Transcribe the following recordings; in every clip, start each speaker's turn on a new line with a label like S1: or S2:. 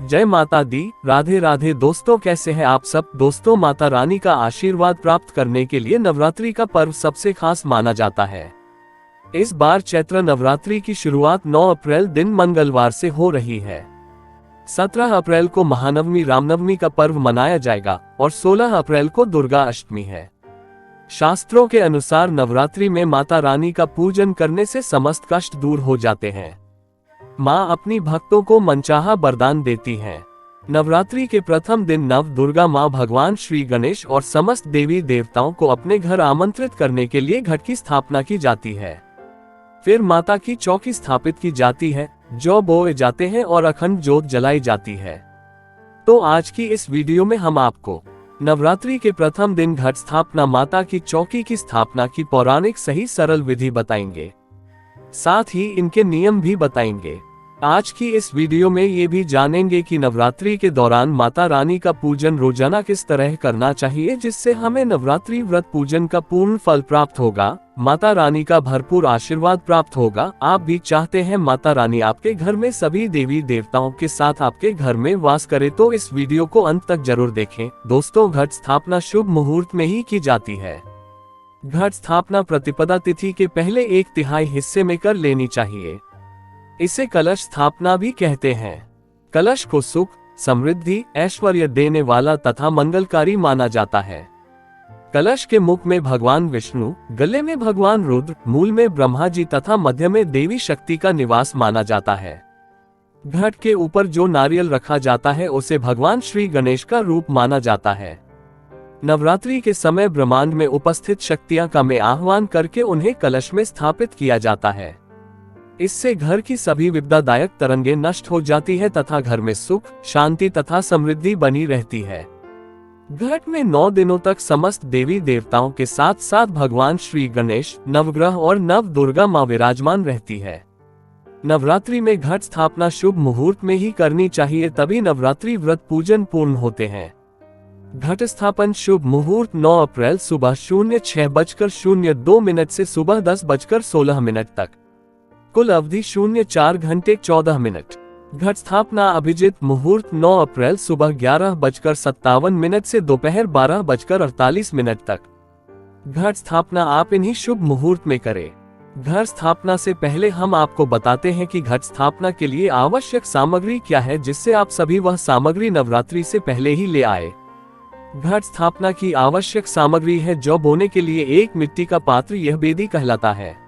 S1: जय माता दी, राधे राधे। दोस्तों कैसे हैं आप सब। दोस्तों माता रानी का आशीर्वाद प्राप्त करने के लिए नवरात्रि का पर्व सबसे खास माना जाता है। इस बार चैत्र नवरात्रि की शुरुआत 9 अप्रैल दिन मंगलवार से हो रही है। 17 अप्रैल को महानवमी रामनवमी का पर्व मनाया जाएगा और 16 अप्रैल को दुर्गा अष्टमी है। शास्त्रों के अनुसार नवरात्रि में माता रानी का पूजन करने से समस्त कष्ट दूर हो जाते हैं। माँ अपनी भक्तों को मनचाहा वरदान देती हैं। नवरात्रि के प्रथम दिन नव दुर्गा माँ भगवान श्री गणेश और समस्त देवी देवताओं को अपने घर आमंत्रित करने के लिए घट की स्थापना की जाती है। फिर माता की चौकी स्थापित की जाती है, जौ बोए जाते हैं और अखंड ज्योत जलाई जाती है। तो आज की इस वीडियो में हम आपको नवरात्रि के प्रथम दिन घट स्थापना माता की चौकी की स्थापना की पौराणिक सही सरल विधि बताएंगे, साथ ही इनके नियम भी बताएंगे। आज की इस वीडियो में ये भी जानेंगे कि नवरात्रि के दौरान माता रानी का पूजन रोजाना किस तरह करना चाहिए, जिससे हमें नवरात्रि व्रत पूजन का पूर्ण फल प्राप्त होगा, माता रानी का भरपूर आशीर्वाद प्राप्त होगा। आप भी चाहते हैं माता रानी आपके घर में सभी देवी देवताओं के साथ आपके घर में वास करे, तो इस वीडियो को अंत तक जरूर देखें। दोस्तों घट स्थापना शुभ मुहूर्त में ही की जाती है। घट स्थापना प्रतिपदा तिथि के पहले 1/3 हिस्से में कर लेनी चाहिए। इसे कलश स्थापना भी कहते हैं। कलश को सुख, समृद्धि, ऐश्वर्य देने वाला तथा मंगलकारी माना जाता है। कलश के मुख में भगवान विष्णु, गले में भगवान रुद्र, मूल में ब्रह्मा जी तथा मध्य में देवी शक्ति का निवास माना जाता है। घट के ऊपर जो नारियल रखा जाता है उसे भगवान श्री गणेश का रूप माना जाता है। नवरात्रि के समय ब्रह्मांड में उपस्थित शक्तियां का में आह्वान करके उन्हें कलश में स्थापित किया जाता है। इससे घर की सभी विपदादायक तरंगे नष्ट हो जाती है तथा घर में सुख, शांति तथा समृद्धि बनी रहती है। घट में 9 दिनों तक समस्त देवी देवताओं के साथ साथ भगवान श्री गणेश, नवग्रह और नव दुर्गा माँ विराजमान रहती है। नवरात्रि में घट स्थापना शुभ मुहूर्त में ही करनी चाहिए, तभी नवरात्रि व्रत पूजन पूर्ण होते हैं। घट स्थापन शुभ मुहूर्त 9 अप्रैल सुबह 06:02 से सुबह 10:16 तक। कुल अवधि 04 घंटे 14 मिनट। घट स्थापना अभिजित मुहूर्त 9 अप्रैल सुबह 11:57 से दोपहर 12:48 तक। घट स्थापना आप इन्हीं शुभ मुहूर्त में करें। घर स्थापना से पहले हम आपको बताते हैं कि घट स्थापना के लिए आवश्यक सामग्री क्या है, जिससे आप सभी वह सामग्री नवरात्रि से पहले ही ले आए। घट स्थापना की आवश्यक सामग्री है जौ बोने के लिए एक मिट्टी का पात्र, यह बेदी कहलाता है।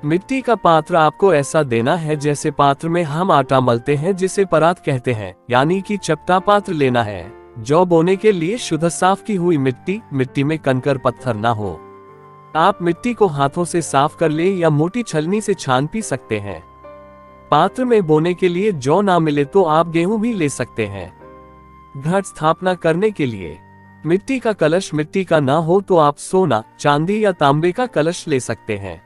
S1: मिट्टी का पात्र आपको ऐसा देना है जैसे पात्र में हम आटा मलते हैं, जिसे परात कहते हैं, यानी कि चपटा पात्र लेना है। जौ बोने के लिए शुद्ध साफ की हुई मिट्टी में कंकर पत्थर ना हो। आप मिट्टी को हाथों से साफ कर ले या मोटी छलनी से छान पी सकते हैं। पात्र में बोने के लिए जौ ना मिले तो आप गेहूं भी ले सकते हैं। घट स्थापना करने के लिए मिट्टी का कलश मिट्टी का ना हो तो आप सोना, चांदी या तांबे का कलश ले सकते हैं।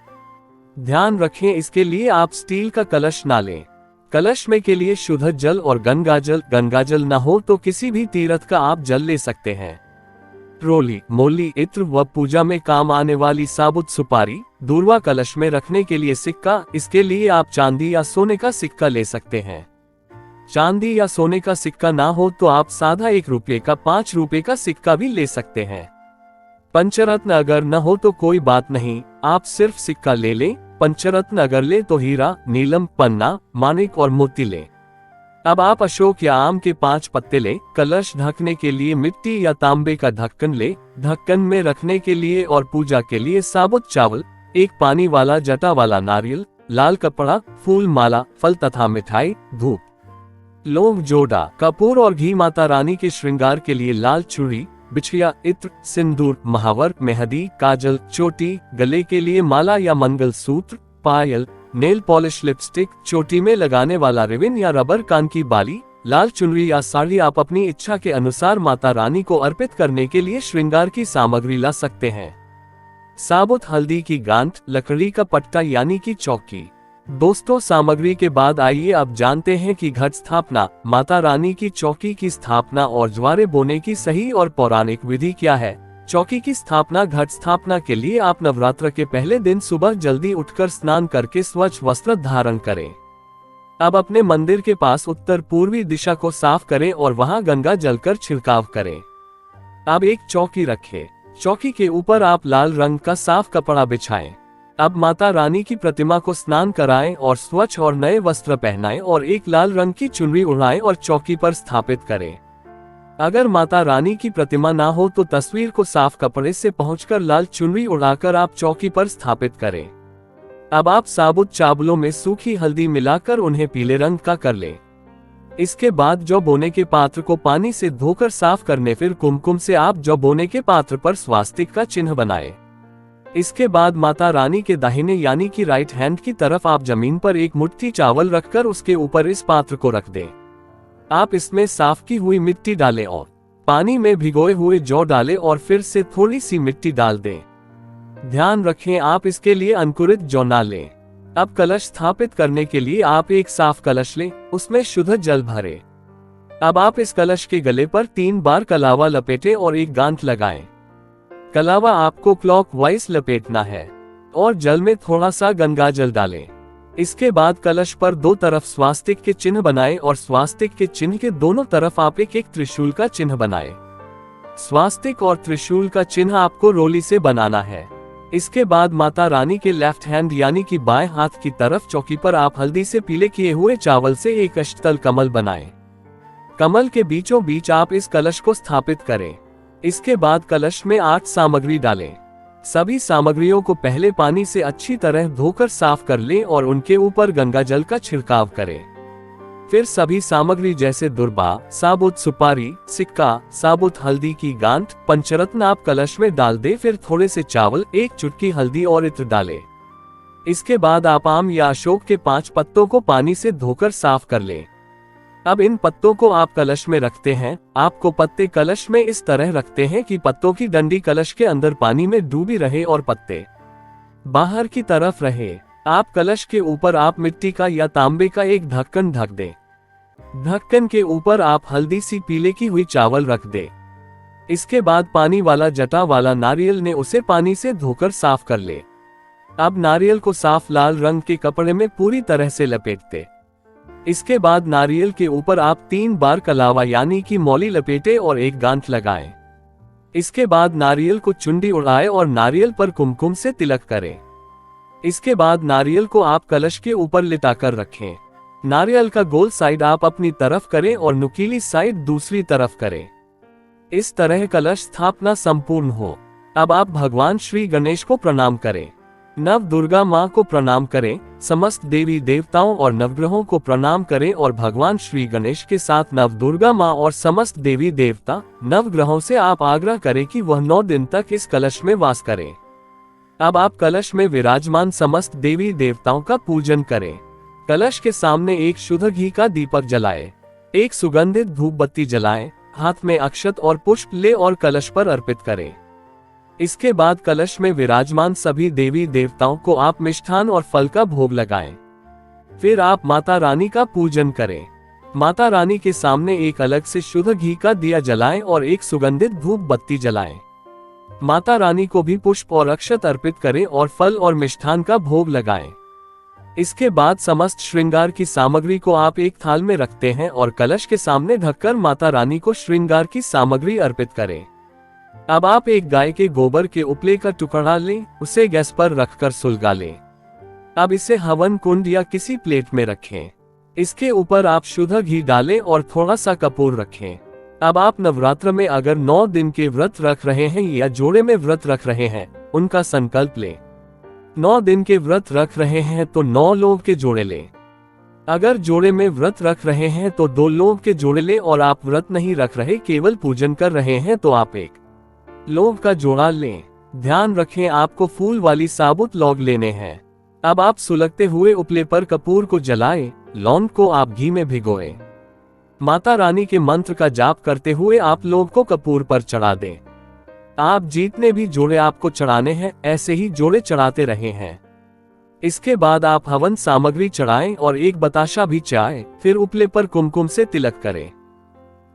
S1: ध्यान रखें, इसके लिए आप स्टील का कलश ना लें। कलश में के लिए शुद्ध जल और गंगाजल ना हो तो किसी भी तीर्थ का आप जल ले सकते हैं। रोली, मोली, इत्र व पूजा में काम आने वाली साबुत सुपारी, दूर्वा कलश में रखने के लिए सिक्का, इसके लिए आप चांदी या सोने का सिक्का ले सकते हैं। चांदी या सोने का सिक्का ना हो तो आप सादा 1 रुपये का 5 रुपये का सिक्का भी ले सकते हैं। पंचरत्न अगर न हो तो कोई बात नहीं, आप सिर्फ सिक्का ले लें। पंचरत्न अगर ले तो हीरा, नीलम, पन्ना, मानिक और मोती लें। अब आप अशोक या आम के 5 पत्ते लें। कलश ढकने के लिए मिट्टी या तांबे का ढक्कन ले। ढक्कन में रखने के लिए और पूजा के लिए साबुत चावल, एक पानी वाला जटा वाला नारियल, लाल कपड़ा, फूल माला, फल तथा मिठाई, धूप, लौंग, जोड़ा, कपूर और घी। माता रानी के श्रृंगार के लिए लाल चूड़ी, बिछिया, इत्र, सिंदूर, महावर, मेहंदी, काजल, चोटी, गले के लिए माला या मंगल सूत्र, पायल, नेल पॉलिश, लिपस्टिक, चोटी में लगाने वाला रिबन या रबर, कान की बाली, लाल चुनरी या साड़ी आप अपनी इच्छा के अनुसार माता रानी को अर्पित करने के लिए श्रृंगार की सामग्री ला सकते हैं। साबुत हल्दी की गांठ, लकड़ी का पट्टा यानी कि चौकी। दोस्तों सामग्री के बाद आइए अब जानते हैं कि घट स्थापना माता रानी की चौकी की स्थापना और ज्वारे बोने की सही और पौराणिक विधि क्या है। चौकी की स्थापना। घट स्थापना के लिए आप नवरात्र के पहले दिन सुबह जल्दी उठकर स्नान करके स्वच्छ वस्त्र धारण करें। अब अपने मंदिर के पास उत्तर पूर्वी दिशा को साफ करें और वहां गंगा जल कर छिड़काव करें। अब एक चौकी रखें। चौकी के ऊपर आप लाल रंग का साफ कपड़ा बिछाएं। अब माता रानी की प्रतिमा को स्नान कराएं और स्वच्छ और नए वस्त्र पहनाएं और एक लाल रंग की चुनरी उड़ाएं और चौकी पर स्थापित करें। अगर माता रानी की प्रतिमा ना हो तो तस्वीर को साफ कपड़े से पहुंचकर लाल चुनरी उड़ाकर आप चौकी पर स्थापित करें। अब आप साबुत चावलों में सूखी हल्दी मिलाकर उन्हें पीले रंग का कर लें। इसके बाद जौ बोने के पात्र को पानी से धोकर साफ करने, फिर कुमकुम से आप जौ बोने के पात्र पर स्वास्तिक का चिन्ह बनाएं। इसके बाद माता रानी के दाहिने यानी कि राइट हैंड की तरफ आप जमीन पर एक मुट्ठी चावल रखकर उसके ऊपर इस पात्र को रख दें। आप इसमें साफ की हुई मिट्टी डालें और पानी में भिगोए हुए जौ डालें और फिर से थोड़ी सी मिट्टी डाल दें। ध्यान रखें आप इसके लिए अंकुरित जौ ना लें। अब कलश स्थापित करने के लिए आप एक साफ कलश लें, उसमें शुद्ध जल भरें। अब आप इस कलश के गले पर 3 बार कलावा लपेटें और एक गांठ लगाएं। कलावा आपको क्लॉकवाइज लपेटना है और जल में थोड़ा सा गंगा जल डालें। इसके बाद कलश पर 2 तरफ स्वास्तिक के चिन्ह बनाएं और स्वास्तिक के चिन्ह के दोनों तरफ आप एक त्रिशूल का चिन्ह बनाएं। स्वास्तिक और त्रिशूल का चिन्ह आपको रोली से बनाना है। इसके बाद माता रानी के लेफ्ट हैंड यानी कि बाएं हाथ की तरफ चौकी पर आप हल्दी से पीले किए हुए चावल से एक अष्टदल कमल बनाएं। कमल के बीचों बीच आप इस कलश को स्थापित करें। इसके बाद कलश में 8 सामग्री डालें। सभी सामग्रियों को पहले पानी से अच्छी तरह धोकर साफ कर लें और उनके ऊपर गंगा जल का छिड़काव करें। फिर सभी सामग्री जैसे दुर्बा, साबुत सुपारी, सिक्का, साबुत हल्दी की गांठ, पंचरत्न आप कलश में डाल दें। फिर थोड़े से चावल, 1 चुटकी हल्दी और इत्र डालें। इसके बाद आप आम या अशोक के 5 पत्तों को पानी से धोकर साफ कर लें। अब इन पत्तों को आप कलश में रखते हैं। आपको पत्ते कलश में इस तरह रखते हैं कि पत्तों की डंडी कलश के अंदर पानी में डूबी रहे और पत्ते बाहर की तरफ रहे। आप कलश के ऊपर आप मिट्टी का या तांबे का एक ढक्कन ढक दें। ढक्कन के ऊपर आप हल्दी सी पीले की हुई चावल रख दें। इसके बाद पानी वाला जटा वाला नारियल ने उसे पानी से धोकर साफ कर ले। अब नारियल को साफ लाल रंग के कपड़े में पूरी तरह से लपेटते। इसके बाद नारियल के ऊपर आप 3 बार कलावा यानी कि मौली लपेटे और एक गांठ लगाएं। इसके बाद नारियल को चुंडी उड़ाएं और नारियल पर कुमकुम से तिलक करें। इसके बाद नारियल को आप कलश के ऊपर लिटाकर रखें। नारियल का गोल साइड आप अपनी तरफ करें और नुकीली साइड दूसरी तरफ करें। इस तरह कलश स्थापना संपूर्ण हो। अब आप भगवान श्री गणेश को प्रणाम करें। नव दुर्गा माँ को प्रणाम करें। समस्त देवी देवताओं और नवग्रहों को प्रणाम करें और भगवान श्री गणेश के साथ नव दुर्गा माँ और समस्त देवी देवता नवग्रहों से आप आग्रह करें कि वह 9 दिन तक इस कलश में वास करें। अब आप कलश में विराजमान समस्त देवी देवताओं का पूजन करें। कलश के सामने एक शुद्ध घी का दीपक जलाएं। एक सुगंधित धूप बत्ती जलाएं। हाथ में अक्षत और पुष्प ले और कलश पर अर्पित करें। इसके बाद कलश में विराजमान सभी देवी देवताओं को आप मिष्ठान और फल का भोग लगाएं। फिर आप माता रानी का पूजन करें। माता रानी के सामने एक अलग से शुद्ध घी का दिया जलाएं और एक सुगंधित धूप बत्ती जलाएं। माता रानी को भी पुष्प और अक्षत अर्पित करें और फल और मिष्ठान का भोग लगाएं। इसके बाद समस्त श्रृंगार की सामग्री को आप एक थाल में रखते हैं और कलश के सामने ढककर माता रानी को श्रृंगार की सामग्री अर्पित करें। अब आप एक गाय के गोबर के उपले का टुकड़ा लें, उसे गैस पर रखकर सुलगा लें। अब इसे हवन कुंड या किसी प्लेट में रखें। इसके ऊपर आप शुद्ध घी डालें और थोड़ा सा कपूर रखें। अब आप नवरात्र में अगर 9 दिन के व्रत रख रहे हैं या जोड़े में व्रत रख रहे हैं, उनका संकल्प लें। 9 दिन के व्रत रख रहे हैं तो 9 लोग के जोड़े लें। अगर जोड़े में व्रत रख रहे हैं तो 2 लोग के जोड़े लें और आप व्रत नहीं रख रहे, केवल पूजन कर रहे हैं, तो आप 1 लोग का जोड़ा लें। ध्यान रखें आपको फूल वाली साबुत लौंग लेने हैं। अब आप सुलगते हुए उपले पर कपूर को जलाएं। लौंग को आप घी में भिगोएं। माता रानी के मंत्र का जाप करते हुए आप लौंग को कपूर पर चढ़ा दें। आप जितने भी जोड़े आपको चढ़ाने हैं, ऐसे ही जोड़े चढ़ाते रहे हैं। इसके बाद आप हवन सामग्री चढ़ाएं और एक बताशा भी चाय। फिर उपले पर कुमकुम से तिलक करें।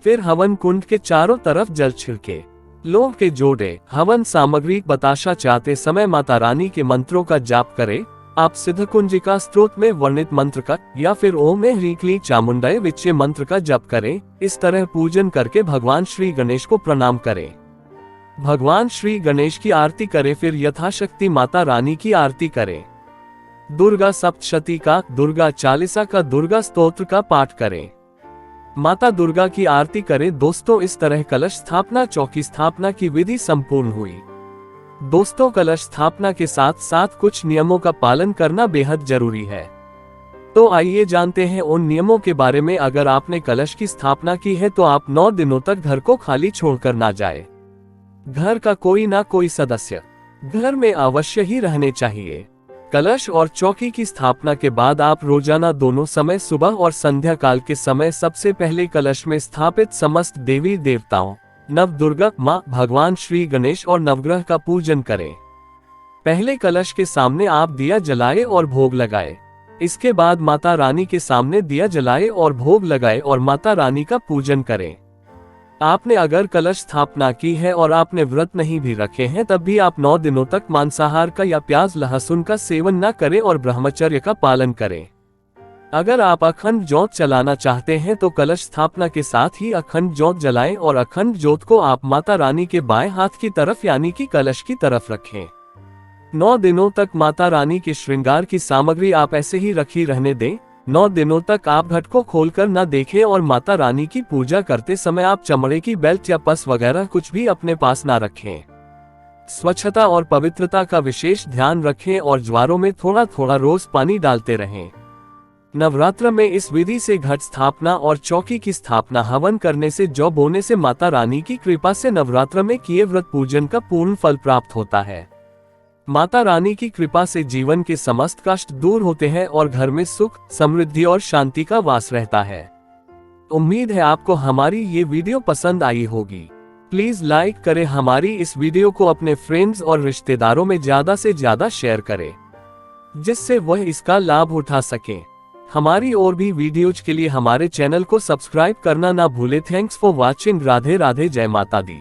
S1: फिर हवन कुंड के चारों तरफ जल छिड़के। लौंग के जोड़े, हवन सामग्री, बताशा चाहते समय माता रानी के मंत्रों का जाप करें। आप सिद्धकुंजिका स्तोत्र में वर्णित मंत्र का या फिर ओम ह्रीं क्लीं चामुंडाय विच्चे मंत्र का जप करें। इस तरह पूजन करके भगवान श्री गणेश को प्रणाम करें। भगवान श्री गणेश की आरती करें, फिर यथाशक्ति माता रानी की आरती करें। दुर्गा सप्तशती का, दुर्गा चालीसा का, दुर्गा स्तोत्र का पाठ करें। माता दुर्गा की आरती करें। दोस्तों, इस तरह कलश स्थापना चौकी स्थापना की विधि संपूर्ण हुई। दोस्तों, कलश स्थापना के साथ साथ कुछ नियमों का पालन करना बेहद जरूरी है। तो आइए जानते हैं उन नियमों के बारे में। अगर आपने कलश की स्थापना की है तो आप 9 दिनों तक घर को खाली छोड़कर ना जाए। घर का कोई ना कोई सदस्य घर में अवश्य ही रहने चाहिए। कलश और चौकी की स्थापना के बाद आप रोजाना दोनों समय, सुबह और संध्या काल के समय, सबसे पहले कलश में स्थापित समस्त देवी देवताओं, नव दुर्गा माँ, भगवान श्री गणेश और नवग्रह का पूजन करें। पहले कलश के सामने आप दिया जलाए और भोग लगाए। इसके बाद माता रानी के सामने दिया जलाए और भोग लगाए और माता रानी का पूजन करें। आपने अगर कलश स्थापना की है और आपने व्रत नहीं भी रखे हैं, तब भी आप 9 दिनों तक मांसाहार का या प्याज लहसुन का सेवन न करें और ब्रह्मचर्य का पालन करें। अगर आप अखंड ज्योत जलाना चाहते हैं तो कलश स्थापना के साथ ही अखंड ज्योत जलाएं और अखंड ज्योत को आप माता रानी के बाएं हाथ की तरफ यानी कि कलश की तरफ रखें। 9 दिनों तक माता रानी के श्रृंगार की सामग्री आप ऐसे ही रखी रहने दें। 9 दिनों तक आप घट को खोलकर न देखें और माता रानी की पूजा करते समय आप चमड़े की बेल्ट या पर्स वगैरह कुछ भी अपने पास न रखें। स्वच्छता और पवित्रता का विशेष ध्यान रखें और ज्वारों में थोड़ा थोड़ा रोज पानी डालते रहें। नवरात्र में इस विधि से घट स्थापना और चौकी की स्थापना हवन करने से, जौ बोने से माता रानी की कृपा से नवरात्र में किए व्रत पूजन का पूर्ण फल प्राप्त होता है। माता रानी की कृपा से जीवन के समस्त कष्ट दूर होते हैं और घर में सुख, समृद्धि और शांति का वास रहता है। उम्मीद है आपको हमारी ये वीडियो पसंद आई होगी। प्लीज लाइक करें हमारी इस वीडियो को, अपने फ्रेंड्स और रिश्तेदारों में ज्यादा से ज्यादा शेयर करें, जिससे वह इसका लाभ उठा सकें। हमारी और भी वीडियोज के लिए हमारे चैनल को सब्सक्राइब करना ना भूले। Thanks for watching. Radhe Radhe, जय माता दी।